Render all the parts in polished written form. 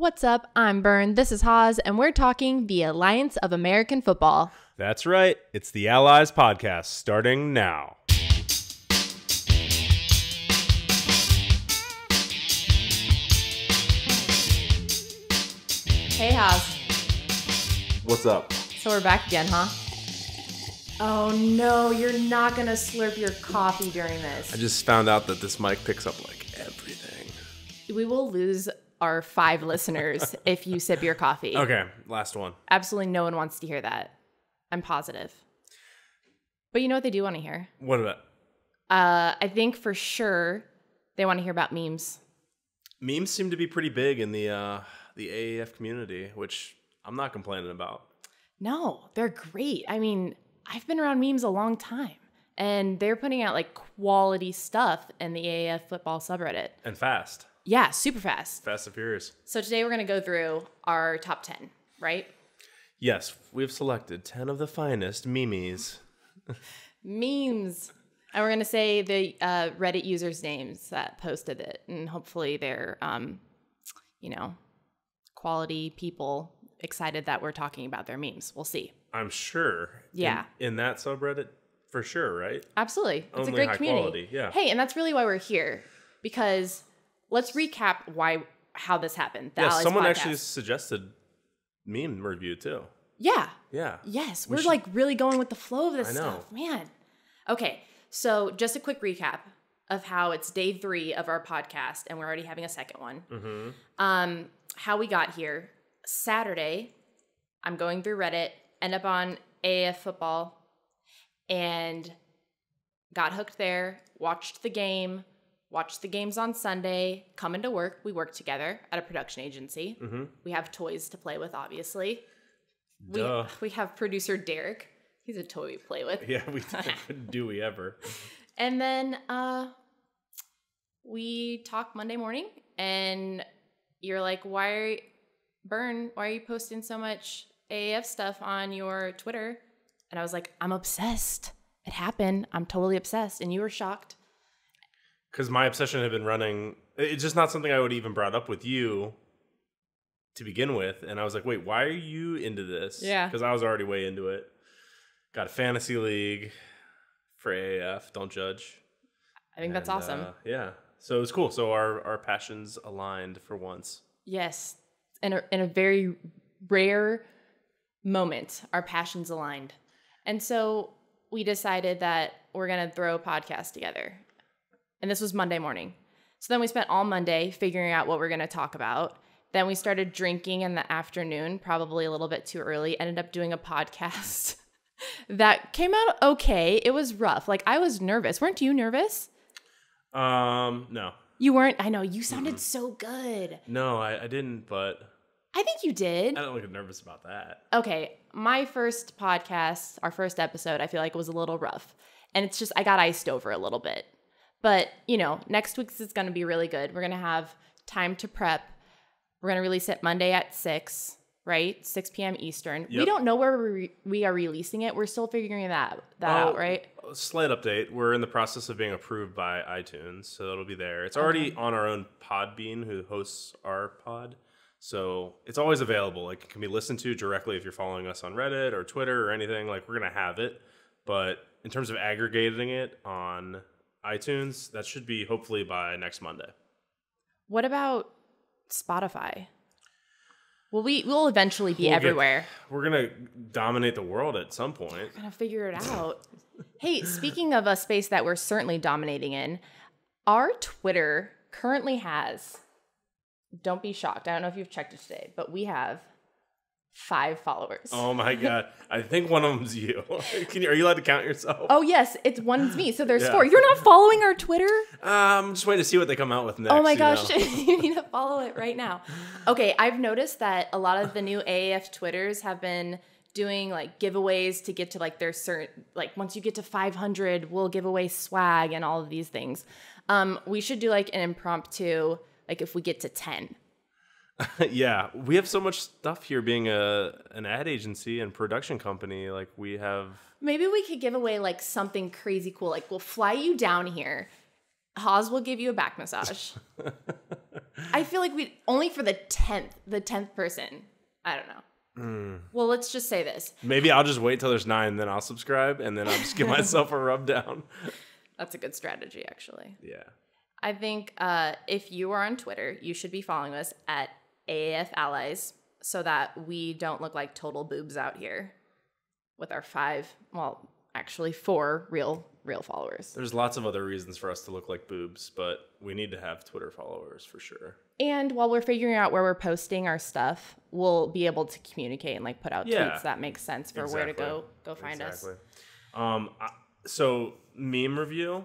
What's up? I'm Bern. This is Haas, and we're talking the Alliance of American Football. That's right. It's the Allies podcast starting now. Hey, Haas. What's up? So we're back again, huh? Oh no, you're not gonna slurp your coffee during this. I just found out that this mic picks up like everything. We will lose our 5 listeners if you sip your coffee. Okay, last one. Absolutely no one wants to hear that. I'm positive. But you know what they do want to hear? What about? I think for sure they want to hear about memes. Memes seem to be pretty big in the AAF community, which I'm not complaining about. No, they're great. I mean, I've been around memes a long time, and they're putting out like quality stuff in the AAF football subreddit. And fast. Yeah, super fast. Fast and furious. So today we're going to go through our top 10, right? Yes, we've selected 10 of the finest memes. Memes. And we're going to say the Reddit users' names that posted it, and hopefully they're, quality people excited that we're talking about their memes. We'll see. I'm sure. Yeah. In that subreddit, for sure, right? Absolutely. It's Only a great high community. Quality, yeah. Hey, and that's really why we're here, because let's recap how this happened. Yeah, Allies someone podcast. actually suggested meme review too. Yeah. Yeah. Yes, we're like really going with the flow of this I know. stuff, man. Okay, so just a quick recap of how it's day 3 of our podcast, and we're already having a second one. Mm-hmm. How we got here. Saturday, I'm going through Reddit, end up on AAF football, and got hooked there, watched the games on Sunday, come into work. We work together at a production agency. Mm-hmm. We have toys to play with, obviously. We have producer Derek. He's a toy we play with. Yeah, do we ever. And then we talk Monday morning, and you're like, why are you posting so much AAF stuff on your Twitter? And I was like, I'm obsessed. It happened. I'm totally obsessed. And you were shocked. Because my obsession had been running. It's just not something I would even brought up with you to begin with. And I was like, wait, why are you into this? Yeah. Because I was already way into it. Got a fantasy league for AAF. Don't judge. I think that's awesome. Yeah. So it was cool. So our passions aligned for once. Yes. In a very rare moment, our passions aligned. And so we decided that we're going to throw a podcast together. And this was Monday morning. So then we spent all Monday figuring out what we're going to talk about. Then we started drinking in the afternoon, probably a little bit too early, ended up doing a podcast that came out okay. It was rough. Like, I was nervous. Weren't you nervous? No. You weren't? I know. You sounded so good. No, I didn't, but I think you did. I don't get nervous about that. Okay, my first podcast, our first episode, I feel like was a little rough. And it's just, I got iced over a little bit. But, next week's is going to be really good. We're going to have time to prep. We're going to release it Monday at 6, right? 6 p.m. Eastern. Yep. We don't know where we are releasing it. We're still figuring that out, right? Slight update. We're in the process of being approved by iTunes, so it'll be there. It's already on our own Podbean, who hosts our pod. So it's always available. Like, it can be listened to directly if you're following us on Reddit or Twitter or anything. Like, we're going to have it. But in terms of aggregating it on iTunes, that should be hopefully by next Monday. What about Spotify? Well, we'll eventually be everywhere. We're going to dominate the world at some point. We're going to figure it out. Hey, speaking of a space that we're certainly dominating in, our Twitter currently has... Don't be shocked. I don't know if you've checked it today, but we have 5 followers. Oh my God. I think one of them's you. Are you allowed to count yourself? Oh, yes. One's me. So there's 4. You're not following our Twitter? I'm just waiting to see what they come out with next. Oh my gosh. You need to follow it right now. Okay. I've noticed that a lot of the new AAF Twitters have been doing like giveaways to get to like their certain, like once you get to 500, we'll give away swag and all of these things. We should do like an impromptu, like if we get to 10. Yeah, we have so much stuff here being an ad agency and production company. Like, we have... Maybe we could give away like something crazy cool. Like, we'll fly you down here. Haas will give you a back massage. I feel like we only for the 10th person. I don't know. Well, let's just say this. Maybe I'll just wait till there's 9, then I'll subscribe, and then I'll just give myself a rub down. That's a good strategy, actually. Yeah. I think if you are on Twitter, you should be following us at AAF Allies so that we don't look like total boobs out here with our 4 real followers. There's lots of other reasons for us to look like boobs, but we need to have Twitter followers for sure. And while we're figuring out where we're posting our stuff, we'll be able to communicate and like put out tweets that make sense for where to go find us. So meme review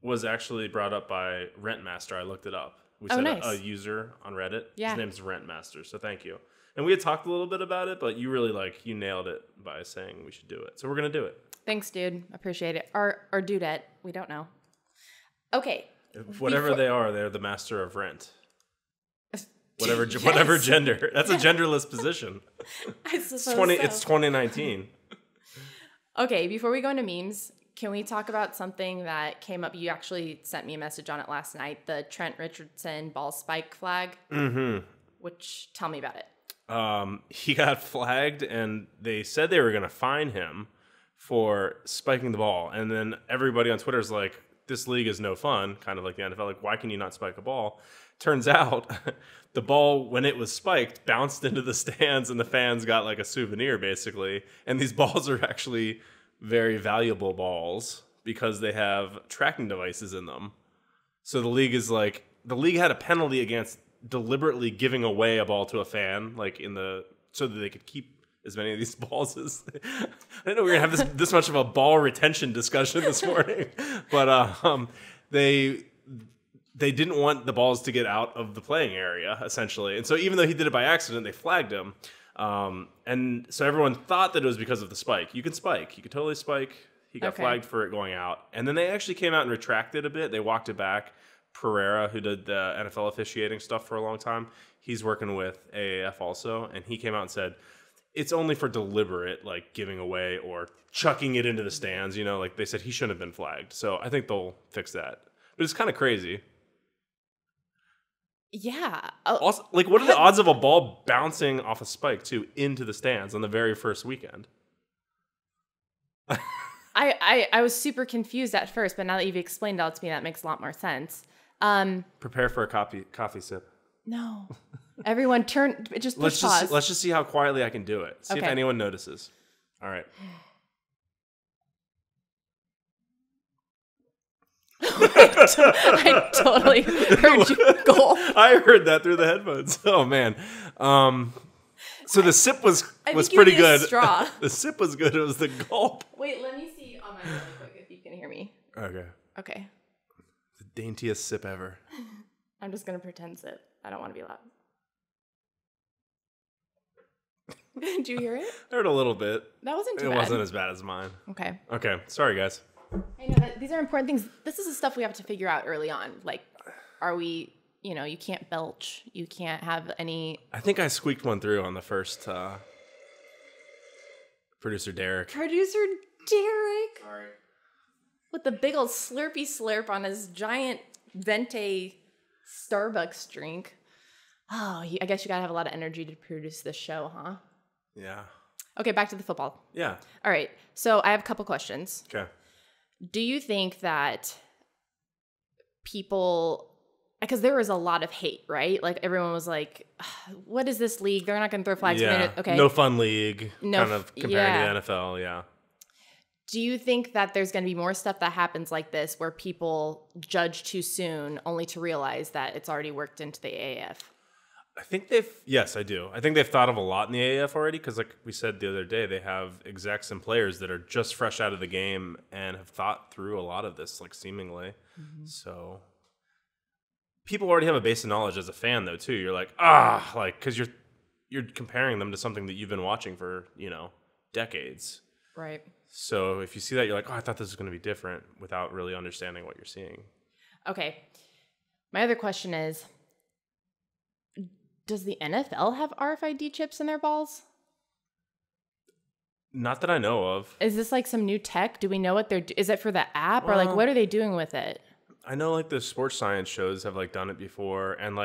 was actually brought up by Rentmaster. I looked it up. We said nice. a user on Reddit. Yeah. His name's Rentmaster, so thank you. And we had talked a little bit about it, but you really you nailed it by saying we should do it. So we're going to do it. Thanks, dude. Appreciate it. Or dudette. We don't know. Okay. Whatever they are, they're the master of rent. Whatever gender. That's a genderless position. I suppose It's 2019. Okay, before we go into memes, can we talk about something that came up? You actually sent me a message on it last night, the Trent Richardson ball spike flag. Mm-hmm. Which, tell me about it. He got flagged, and they said they were going to fine him for spiking the ball. And then everybody on Twitter is like, this league is no fun, kind of like the NFL. Like, why can you not spike a ball? Turns out the ball, when it was spiked, bounced into the stands, and the fans got like a souvenir, basically. And these balls are actually very valuable balls because they have tracking devices in them. So the league had a penalty against deliberately giving away a ball to a fan, so that they could keep as many of these balls as I didn't know we were gonna have this much of a ball retention discussion this morning, but they didn't want the balls to get out of the playing area, essentially. And so even though he did it by accident, they flagged him. And so everyone thought that it was because of the spike. You can spike. You can totally spike. He got flagged for it going out. And then they actually came out and retracted a bit. They walked it back. Pereira, who did the NFL officiating stuff for a long time, he's working with AAF also. And he came out and said, it's only for deliberate, giving away or chucking it into the stands. They said he shouldn't have been flagged. So I think they'll fix that. But it's kind of crazy. Yeah. Also, what are the odds of a ball bouncing off a spike, too, into the stands on the very first weekend? I was super confused at first, but now that you've explained it all to me, that makes a lot more sense. Prepare for a coffee sip. No. Everyone just push pause. Let's just see how quietly I can do it. See if anyone notices. All right. I totally heard you gulp. I heard that through the headphones. Oh man. So the sip was pretty good. Straw. The sip was good. It was the gulp. Wait, let me see on my really quick if you can hear me. Okay. The daintiest sip ever. I'm just gonna pretend sip. I don't want to be loud. Did you hear it? I heard a little bit. That wasn't too bad. It wasn't as bad as mine. Okay. Sorry, guys. I know that these are important things. This is the stuff we have to figure out early on. Are we, you can't belch. You can't have any. I think I squeaked one through on the first producer Derek. Producer Derek. Sorry. With the big old slurpy slurp on his giant Venti Starbucks drink. Oh, I guess you gotta have a lot of energy to produce this show, huh? Yeah. Okay, back to the football. Yeah. All right. So I have a couple questions. Okay. Do you think that people, because there was a lot of hate, right? Everyone was like, what is this league? They're not going to throw flags. Yeah. Okay. No fun league. No, kind of comparing to the NFL. Yeah. Do you think that there's going to be more stuff that happens like this where people judge too soon only to realize that it's already worked into the AAF? Yes, I do. I think they've thought of a lot in the AAF already because, like we said the other day, they have execs and players that are just fresh out of the game and have thought through a lot of this, seemingly. Mm-hmm. So people already have a base of knowledge as a fan, though, too. You're because you're comparing them to something that you've been watching for, decades. Right. So if you see that, you're like, oh, I thought this was going to be different without really understanding what you're seeing. Okay. My other question is, does the NFL have RFID chips in their balls? Not that I know of. Is this some new tech? Do we know what is it for the app or what are they doing with it? I know the sports science shows have done it before, and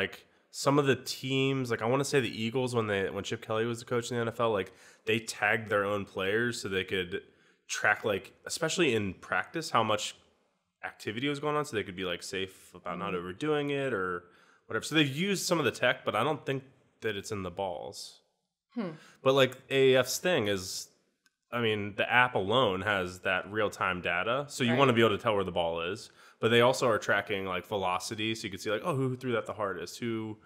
some of the teams, like I want to say the Eagles when Chip Kelly was the coach in the NFL, like they tagged their own players so they could track, like especially in practice, how much activity was going on, so they could be like safe about not overdoing it or whatever. So they've used some of the tech, but I don't think that it's in the balls. But like AAF's thing is, I mean, the app alone has that real-time data, so you want to be able to tell where the ball is. But they also are tracking like velocity, so you can see like, oh, who threw that the hardest, who,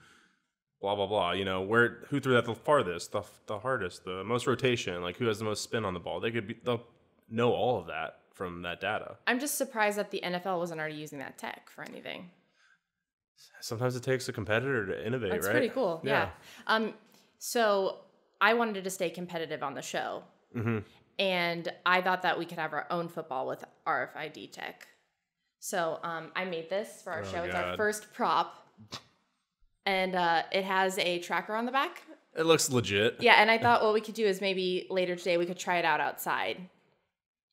blah blah blah. You know, who threw that the farthest, the hardest, the most rotation, like who has the most spin on the ball. They'll know all of that from that data. I'm just surprised that the NFL wasn't already using that tech for anything. Sometimes it takes a competitor to innovate, That's right? pretty cool. Yeah. So I wanted to stay competitive on the show. And I thought that we could have our own football with RFID tech. So I made this for our show. It's our first prop. And it has a tracker on the back. It looks legit. Yeah, and I thought what we could do is maybe later today we could try it out outside.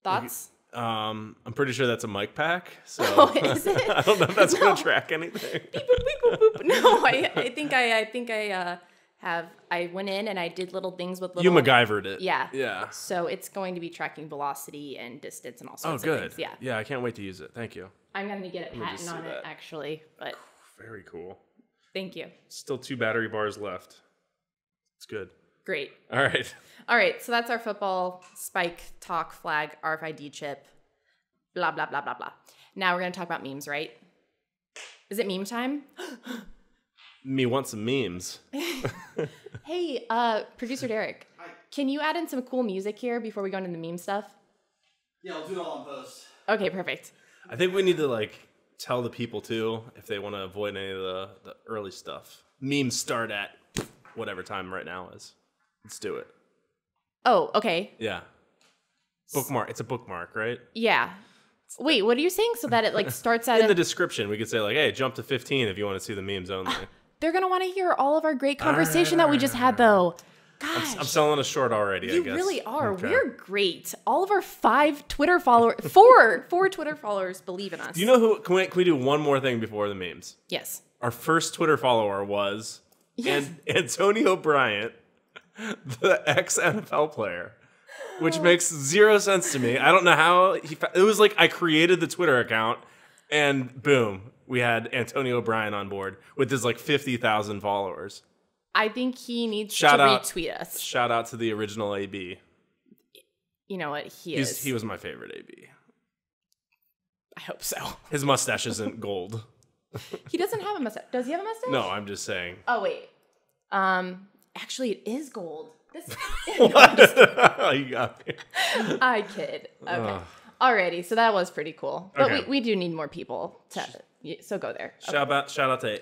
Thoughts? I'm pretty sure that's a mic pack. So is it? I don't know if that's going to track anything. Beep, boop, beep, boop, boop. No, I think I went in and I did little things with little... You MacGyvered it. Yeah. Yeah. So it's going to be tracking velocity and distance and all sorts of things. Good. Yeah. Yeah, I can't wait to use it. Thank you. I'm going to get a patent on it, actually. But very cool. Thank you. Still 2 battery bars left. It's good. Great. All right. So that's our football spike talk flag RFID chip. Blah, blah, blah, blah, blah. Now we're going to talk about memes, right? Is it meme time? Me want some memes. Hey, producer Derek, can you add in some cool music here before we go into the meme stuff? Yeah, I'll do it all in post. Okay, perfect. I think we need to like tell the people too if they want to avoid any of the early stuff. Memes start at whatever time right now is. Let's do it. Oh, okay. Yeah. Bookmark. It's a bookmark, right? Yeah. Wait, what are you saying? So that it like starts at in the description, we could say like, hey, jump to 15 if you want to see the memes only. They're going to want to hear all of our great conversation that we just had, though. Gosh. I'm selling a short already, I guess. You really are. Okay. We're great. All of our 5 Twitter followers, four Twitter followers believe in us. Do you know who? Can we do one more thing before the memes? Yes. Our first Twitter follower was Antonio Bryant, the ex-NFL player, which makes zero sense to me. I don't know how it was like I created the Twitter account and boom, we had Antonio Bryant on board with his like 50,000 followers. I think he needs to retweet us. Shout out to the original AB. You know what? He is. He was my favorite AB. I hope so. His mustache isn't gold. He doesn't have a mustache. Does he have a mustache? No, I'm just saying. Oh, wait. Actually, it is gold. This. Oh, you got me. I kid. Okay. Alrighty, so that was pretty cool. But we do need more people so go there. Shout out to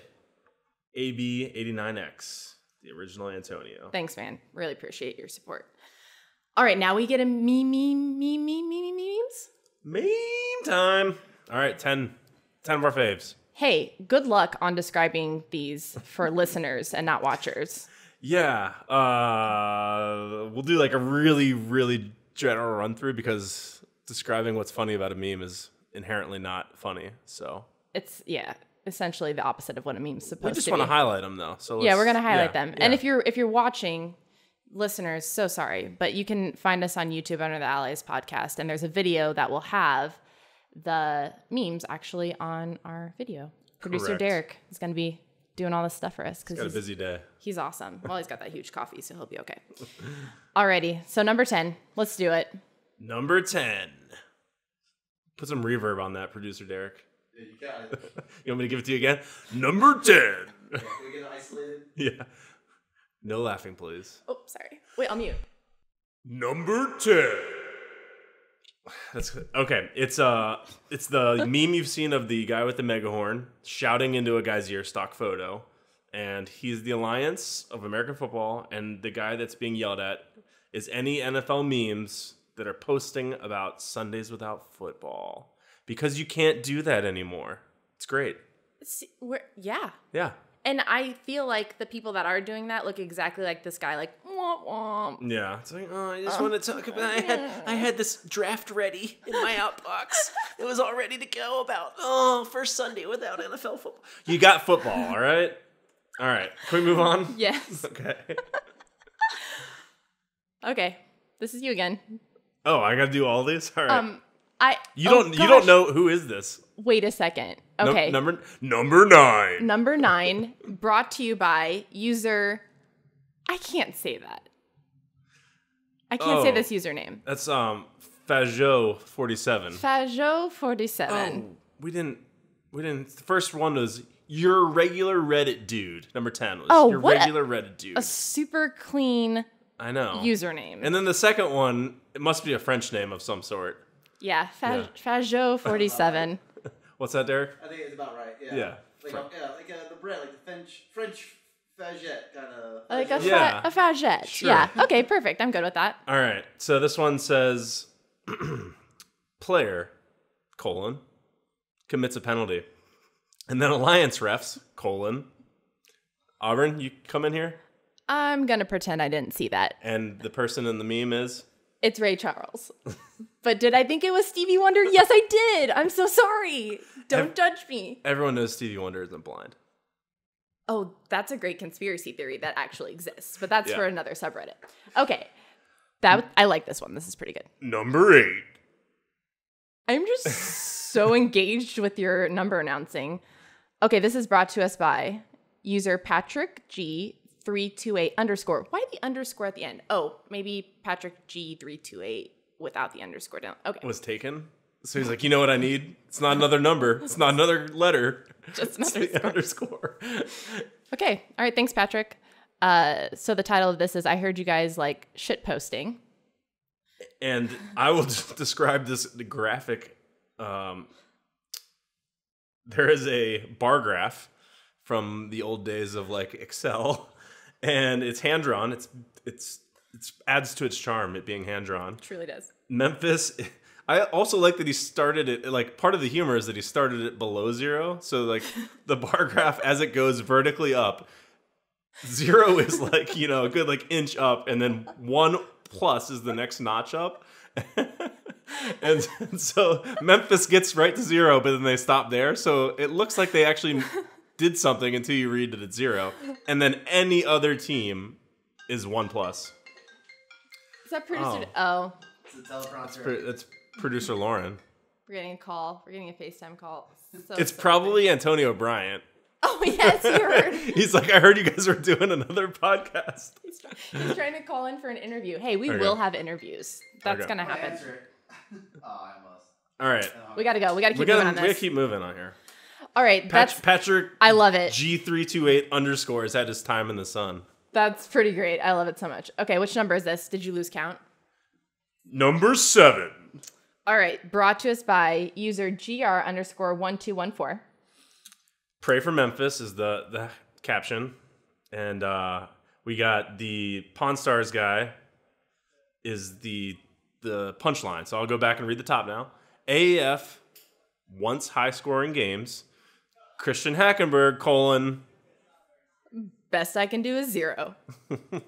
AB89X, the original Antonio. Thanks, man. Really appreciate your support. All right, now we get a memes. Meme time. All right, 10 of our faves. Hey, good luck on describing these for listeners and not watchers. Yeah, we'll do like a really, really general run through because describing what's funny about a meme is inherently not funny. So it's essentially the opposite of what a meme's supposed to be. We just want to highlight them though. So we're gonna highlight them. Yeah. And if you're watching, listeners, so sorry, but you can find us on YouTube under the Allies Podcast, and there's a video that will have the memes actually on our video. Producer Correct. Derek is gonna be doing all this stuff for us because he's got a busy day. He's awesome. Well, he's got that huge coffee, so he'll be okay. Alrighty, so number 10. Let's do it. Number 10. Put some reverb on that, producer Derek. Yeah, you got it. You want me to give it to you again? Number 10. Yeah, can we get it isolated? Yeah. No laughing, please. Oh, sorry. Wait, I'll mute. Number 10. That's good. Okay. It's the meme you've seen of the guy with the megahorn shouting into a guy's ear, stock photo, and he's the alliance of American football, and the guy that's being yelled at is any NFL memes that are posting about Sundays without football because you can't do that anymore. It's great. Yeah. And I feel like the people that are doing that look exactly like this guy, like, womp womp. Yeah. It's like, oh, I just want to talk about, I had this draft ready in my outbox. It was all ready to go about, first Sunday without NFL football. You got football, all right? All right. Can we move on? Yes. Okay. Okay. This is you again. Oh, I got to do all these? All right. You don't know who is this? Wait a second. Okay. Number 9. Number 9, brought to you by user. I can't say that. I can't say this username. That's Fajot47. Fajot47. Oh, we didn't. The first one was your regular Reddit dude. Number 10 was your regular Reddit dude. A super clean I know. username. And then the second one, it must be a French name of some sort. Yeah, Fajot47. What's that, Derek? I think it's about right. Yeah. Yeah. Like the bread, like the French fagette kind of. Like a fagette. Sure. Yeah. Okay, perfect. I'm good with that. All right. So this one says, player, commits a penalty. And then Alliance refs, Auburn, you come in here? I'm going to pretend I didn't see that. And the person in the meme is? It's Ray Charles. But did I think it was Stevie Wonder? Yes, I did. I'm so sorry. Don't judge me. Everyone knows Stevie Wonder isn't blind. Oh, that's a great conspiracy theory that actually exists. But that's for another subreddit. Okay. I like this one. This is pretty good. Number 8. I'm just so engaged with your number announcing. Okay, this is brought to us by user Patrick G328_. Why the underscore at the end? Oh, maybe Patrick G328 without the underscore down. Okay. Was taken. So he's like, you know what I need? It's not another number. It's not another letter. Just an underscore. Okay. All right. Thanks, Patrick. So the title of this is I heard you guys like shit posting. And I will just describe this graphic. There is a bar graph from the old days of like Excel, and it's hand drawn. It's adds to its charm, it being hand drawn. Truly does. Memphis. I also like that he started it, like part of the humor is that he started it below 0. So like the bar graph as it goes vertically up, 0 is like, a good like inch up, and then 1+ is the next notch up. and so Memphis gets right to 0, but then they stop there. So it looks like they actually did something until you read that it's 0. And then any other team is 1+. Is that producer? Oh. It's a teleprompter. It's producer Lauren. We're getting a call. We're getting a FaceTime call. It's probably Antonio Bryant. Oh, yes, you heard. He's like, I heard you guys were doing another podcast. He's trying to call in for an interview. Hey, we will have interviews. That's going to happen. I must. All right. We got to go. We got to keep moving on this. We got to keep moving on here. All right. Patrick. I love it. G328_ has had his time in the sun. That's pretty great. I love it so much. Okay, which number is this? Did you lose count? Number 7. All right. Brought to us by user GR_1214. Pray for Memphis is the caption. And we got the Pawn Stars guy is the punchline. So I'll go back and read the top now. AAF wants high-scoring games. Christian Hackenberg, Best I can do is 0.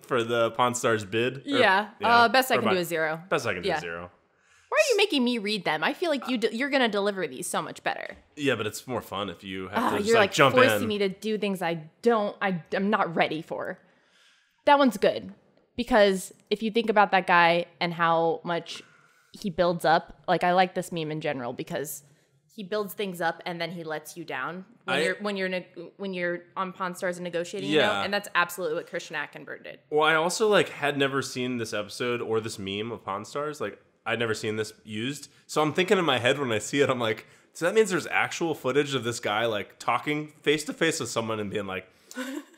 for the Pawn Stars bid? Best I can do is 0. Best I can do is 0. Why are you making me read them? I feel like you're going to deliver these so much better. Yeah, but it's more fun if you have to just you're like jump in. You're forcing me to do things I'm not ready for. That one's good. Because if you think about that guy and how much he builds up, like I like this meme in general because he builds things up and then he lets you down when you're on Pawn Stars and negotiating, and that's absolutely what Christian Hackenberg did. Well, I also had never seen this episode or this meme of Pawn Stars. I'd never seen this used. So I'm thinking in my head when I see it, I'm like, so that means there's actual footage of this guy talking face to face with someone and being like,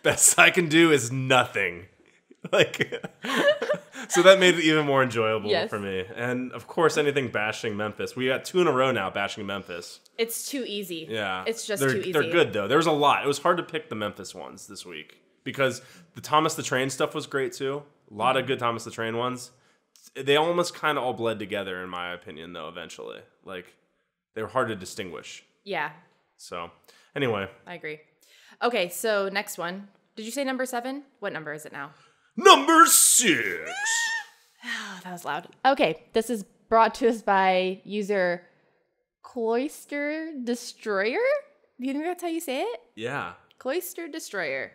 best I can do is nothing. So that made it even more enjoyable for me. And of course, anything bashing Memphis. We got 2 in a row now bashing Memphis. It's too easy. Yeah. It's just too easy. They're good, though. There was a lot. It was hard to pick the Memphis ones this week because the Thomas the Train stuff was great, too. A lot of good Thomas the Train ones. They almost kind of all bled together, in my opinion, though, eventually. They were hard to distinguish. Yeah. So, anyway. I agree. Okay, so next one. Did you say number 7? What number is it now? Number 6. Oh, that was loud. Okay, this is brought to us by user Cloister Destroyer. Do you think that's how you say it? Yeah. Cloister Destroyer.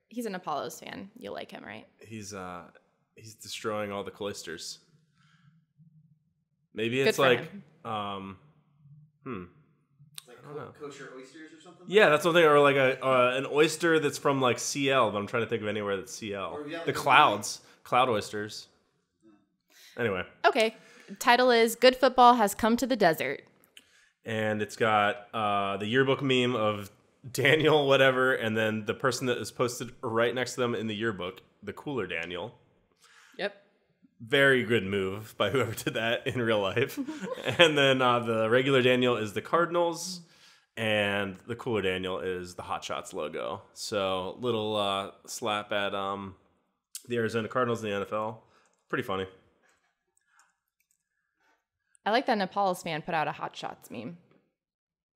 He's an Apollos fan. You'll like him, right? He's destroying all the cloisters. Maybe Good it's for like him. Like kosher oysters or something? Yeah, that's something, or like an oyster that's from like CL, but I'm trying to think of anywhere that's CL. Or, yeah, like the cloud oysters. Anyway. Okay. Title is Good Football Has Come to the Desert. And it's got the yearbook meme of Daniel whatever, and then the person that is posted right next to them in the yearbook, the cooler Daniel. Yep. Very good move by whoever did that in real life. And then the regular Daniel is the Cardinals, and the cooler Daniel is the Hot Shots logo. So little slap at the Arizona Cardinals in the NFL. Pretty funny. I like that an Apollos fan put out a Hot Shots meme.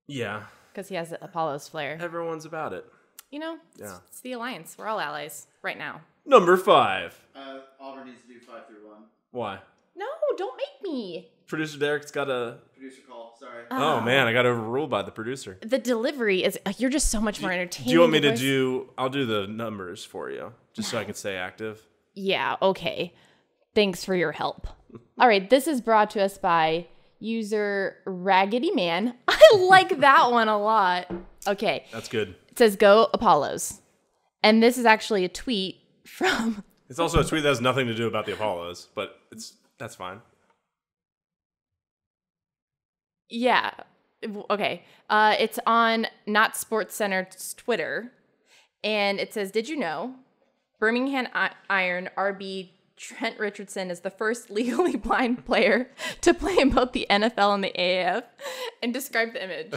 Yeah. Because he has the Apollos flair. Everyone's about it. You know, Yeah. It's the alliance. We're all allies right now. Number 5. Auburn needs to do 5 through 1. Why? No, don't make me. Producer Derek's got a... Producer call, sorry. Oh, man, I got overruled by the producer. The delivery is, you're just so much more entertaining. Do you want me to do... I'll do the numbers for you, just so I can stay active. Yeah, okay. Thanks for your help. All right, this is brought to us by user Raggedy Man. I like that one a lot. Okay. That's good. It says, Go Apollos. And this is actually a tweet from... It's also a tweet that has nothing to do about the Apollos, but that's fine. Yeah. Okay. It's on Not Sports Center's Twitter. And it says, did you know Birmingham Iron RB Trent Richardson is the first legally blind player to play in both the NFL and the AAF? And describe the image.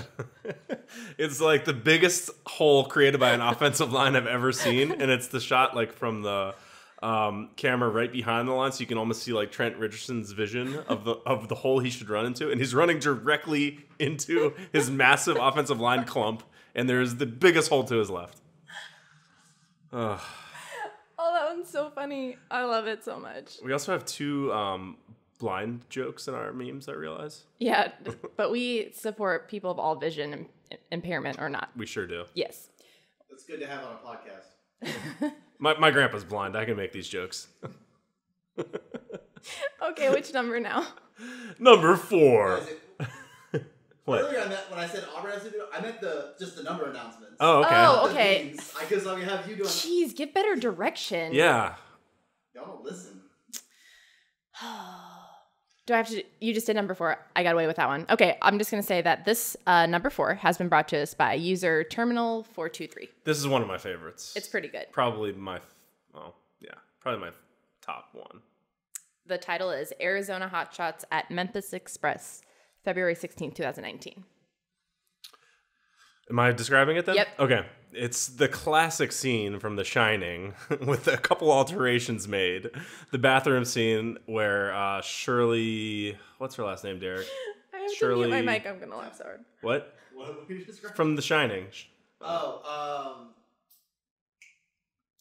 It's like the biggest hole created by an offensive line I've ever seen. And it's the shot like from the camera right behind the line, so you can almost see like Trent Richardson's vision of the hole he should run into, and he's running directly into his massive offensive line clump, and there's the biggest hole to his left. Oh, that one's so funny. I love it so much. We also have 2 blind jokes in our memes, I realize. Yeah, but we support people of all vision impairment or not. We sure do. Yes. That's good to have on a podcast. My grandpa's blind. I can make these jokes. Okay, which number now? Number 4. What? Earlier, when I said Auburn has to do it, I meant just the number announcements. Oh, okay. Oh, okay. Because I have you doing. Jeez, give better direction. Yeah. Y'all don't listen. Do I have to? You just did number 4. I got away with that one. Okay, I'm just going to say that this number 4 has been brought to us by user Terminal423. This is one of my favorites. It's pretty good. Probably my top one. The title is Arizona Hotshots at Memphis Express, February 16th, 2019. Am I describing it then? Yep. Okay. It's the classic scene from The Shining with a couple alterations made. The bathroom scene where Shirley... What's her last name, Derek? I have Shirley... to mute my mic. I'm going to laugh so hard. What? What were you describing? From The Shining.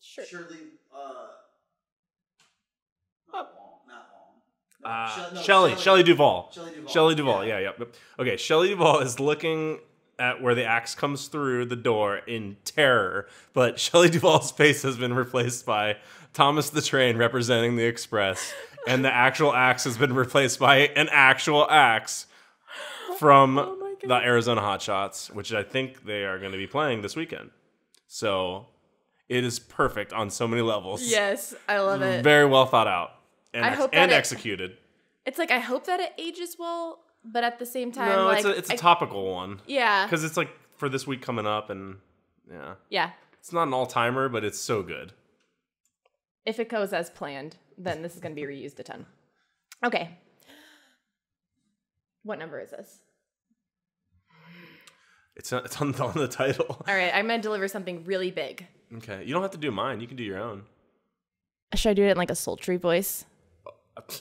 Sure. Shirley, not long. Shelley Duvall. Shelley Duvall, yeah. Okay, Shelley Duvall is looking at where the axe comes through the door in terror, but Shelley Duvall's face has been replaced by Thomas the Train representing the Express, and the actual axe has been replaced by an actual axe from the Arizona Hotshots, which I think they are going to be playing this weekend. So it is perfect on so many levels. Yes, I love it. Very well thought out and, I hope that executed. It's like, I hope that it ages well, but at the same time, No, like... it's a topical one. Yeah. Because it's like for this week coming up, and yeah. Yeah. It's not an all-timer, but it's so good. If it goes as planned, then this is going to be reused a ton. Okay. What number is this? It's on the title. All right, I'm going to deliver something really big. Okay. You don't have to do mine. You can do your own. Should I do it in like a sultry voice?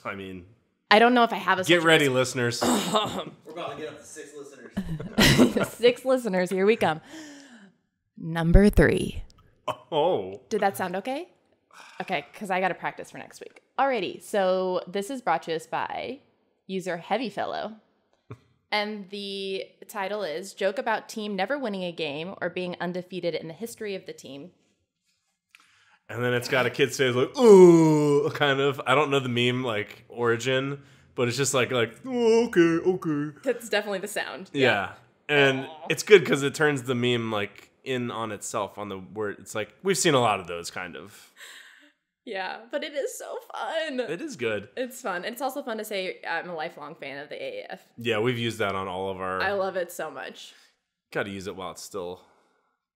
I mean... I don't know if I have a Get ready, listeners. We're about to get up to 6 listeners. 6 listeners. Here we come. Number 3. Oh. Did that sound okay? Okay, because I got to practice for next week. Alrighty, so this is brought to us by user Heavyfellow. And the title is Joke About Team Never Winning a Game or Being Undefeated in the History of the Team. And then it's got a kid's face like, ooh, kind of. I don't know the meme like origin, but it's just like, oh, okay. That's definitely the sound. Yeah. And it's good because it turns the meme like in on itself on the word. It's like, we've seen a lot of those kind of. Yeah, but it is so fun. It is good. It's fun. It's also fun to say I'm a lifelong fan of the AAF. Yeah, we've used that on all of our. I love it so much. Got to use it while it's still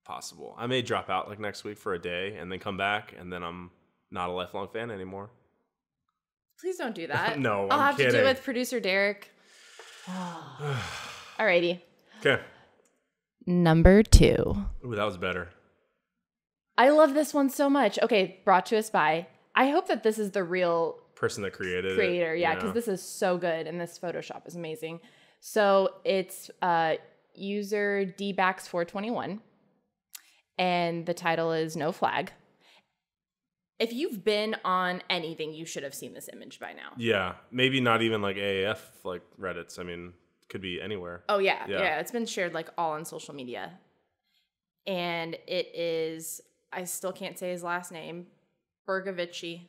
possible. I may drop out like next week for a day and then come back, and then I'm not a lifelong fan anymore. Please don't do that. No, I'll I'm have kidding. to do it with producer Derek. Alrighty. Okay. Number 2. Ooh, that was better. I love this one so much. Okay, brought to us by. I hope that this is the real Person that created creator. it. Yeah, because this is so good and this Photoshop is amazing. So it's user dbax421 and the title is No Flag. If you've been on anything, you should have seen this image by now. Yeah, maybe not even like AAF like Reddits. I mean, could be anywhere. Oh yeah. It's been shared like all on social media. And it is, I still can't say his last name, Bergovici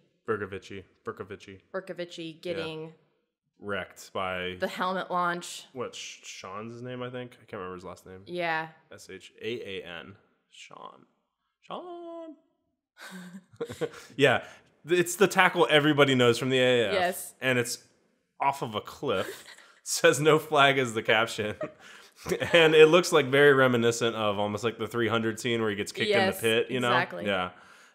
getting wrecked by the helmet launch. What, Sean's his name, I think? I can't remember his last name. Yeah. Shaan. Sean. Yeah. It's the tackle everybody knows from the AAF. Yes. And it's off of a cliff. It says no flag as the caption. And it looks like very reminiscent of almost like the 300 scene where he gets kicked in the pit, you know? Exactly. Yeah.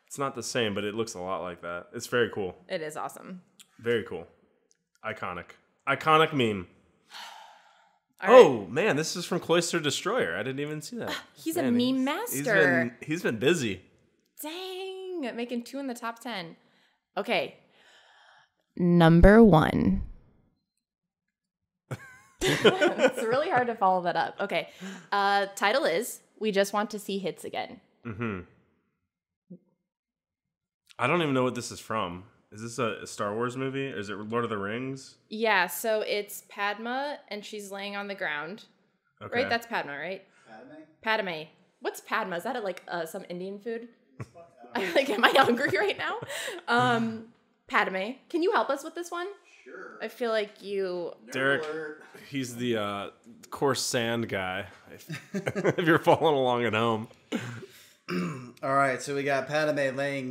It's not the same, but it looks a lot like that. It's very cool. It is awesome. Very cool. Iconic meme. All right. Man, this is from Cloister Destroyer. I didn't even see that. He's a meme master. He's been busy. Dang, making 2 in the top 10. Okay. Number 1. It's really hard to follow that up. Okay. Title is We Just Want to See Hits Again. Mm-hmm. I don't even know what this is from. Is this a Star Wars movie? Or is it Lord of the Rings? Yeah, so it's Padma and she's laying on the ground. Okay. Right? That's Padma, right? Padme. What's Padma? Is that like some Indian food? Like, am I hungry right now? Padme, can you help us with this one? Sure. I feel like you... Derek, he's the coarse sand guy. If you're following along at home. All right, so we got Padme laying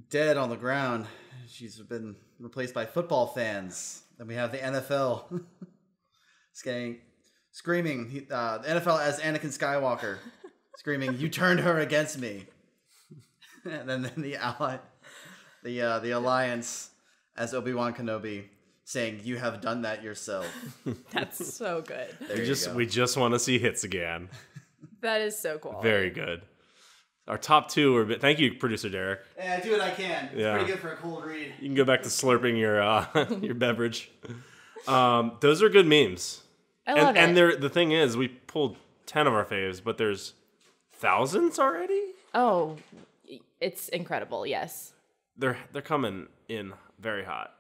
dead on the ground. She's been replaced by football fans. Then we have the NFL screaming. The NFL as Anakin Skywalker screaming, "You turned her against me." And then the Alliance as Obi-Wan Kenobi saying, "You have done that yourself." That's so good. We just want to see hits again. That is so cool. Very good. Our top 2 were... Thank you, producer Derek. Yeah, I do what I can. It's pretty good for a cold read. You can go back to slurping your beverage. Those are good memes. I love it. And the thing is, we pulled 10 of our faves, but there's thousands already? Oh, it's incredible, yes. They're coming in very hot.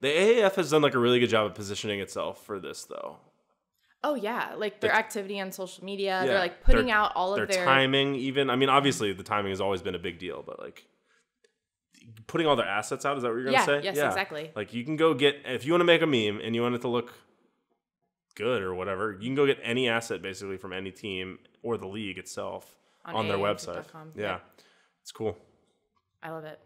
The AAF has done like a really good job of positioning itself for this, though. Oh, yeah. Like their activity on social media. Yeah, they're like putting out all of their timing even. I mean, obviously the timing has always been a big deal, but like putting all their assets out, is that what you're going to say? Yes, exactly. Like you can go get, if you want to make a meme and you want it to look good or whatever, you can go get any asset basically from any team or the league itself on their website. Yeah. It's cool. I love it.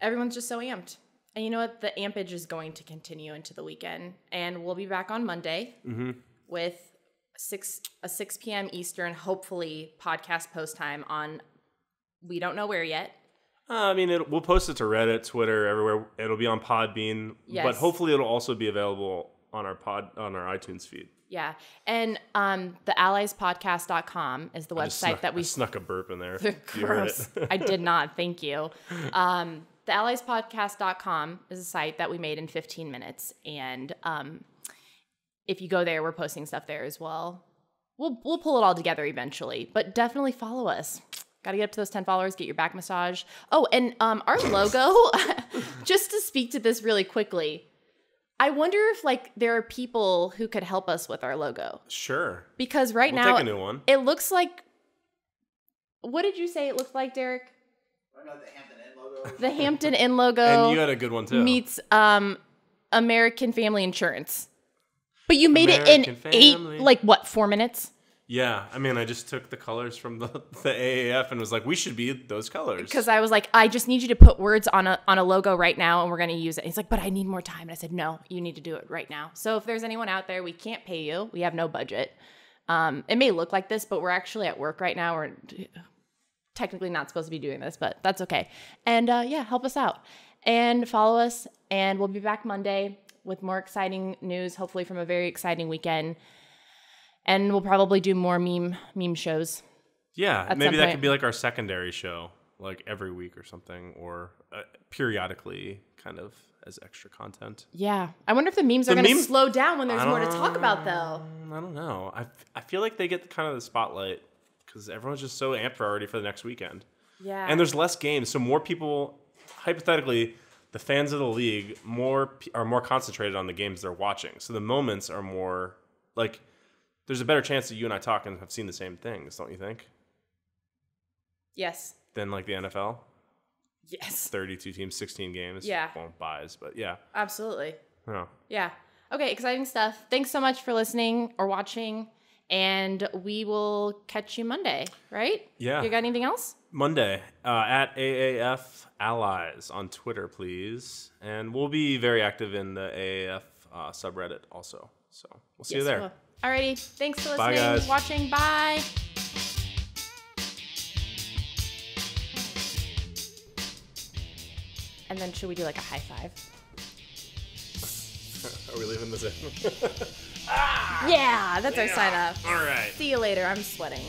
Everyone's just so amped. And you know what? The ampage is going to continue into the weekend. And we'll be back on Monday with a 6 p.m. Eastern, hopefully podcast post time on, we don't know where yet. I mean, we'll post it to Reddit, Twitter, everywhere. It'll be on Podbean. Yes. But hopefully it'll also be available on our iTunes feed. Yeah. And the alliespodcast.com is the website that we... I snuck a burp in there. Gross. I did not. Thank you. The alliespodcast.com is a site that we made in 15 minutes. And if you go there, we're posting stuff there as well. We'll pull it all together eventually. But definitely follow us. Got to get up to those 10 followers, get your back massage. Oh, and our logo, just to speak to this really quickly, I wonder if like there are people who could help us with our logo. Sure. Because we'll take a new one. It looks like What did you say it looked like, Derek? I got the Hampton Inn logo. The Hampton Inn logo. And you had a good one too. Meets American Family Insurance. But you made American it in Family. 4 minutes? Yeah, I mean, I just took the colors from the AAF and was like, we should be those colors. Because I was like, I just need you to put words on a logo right now, and we're going to use it. He's like, but I need more time. And I said, no, you need to do it right now. So if there's anyone out there, we can't pay you. We have no budget. It may look like this, but we're actually at work right now. We're technically not supposed to be doing this, but that's okay. And yeah, help us out. And follow us, and we'll be back Monday with more exciting news, hopefully from a very exciting weekend. And we'll probably do more meme shows. Yeah, maybe that could be like our secondary show, like every week or something, or periodically kind of as extra content. Yeah. I wonder if the memes are going to slow down when there's more to talk about, though. I don't know. I feel like they get kind of the spotlight because everyone's just so amped already for the next weekend. Yeah. And there's less games, so more people, hypothetically, the fans of the league are more concentrated on the games they're watching. So the moments are more like... There's a better chance that you and I talk and have seen the same things, don't you think? Yes. Than like the NFL? Yes. 32 teams, 16 games. Yeah. Well, buys, but yeah. Absolutely. Oh. Yeah. Okay, exciting stuff. Thanks so much for listening or watching, and we will catch you Monday, right? Yeah. You got anything else? Monday, at AAF Allies on Twitter, please. And we'll be very active in the AAF subreddit also. So we'll see you there. Cool. Alrighty, thanks for Bye, listening, guys. watching, bye. And then should we do like a high five? Are we leaving this in? Yeah, that's our sign up. All right. See you later, I'm sweating.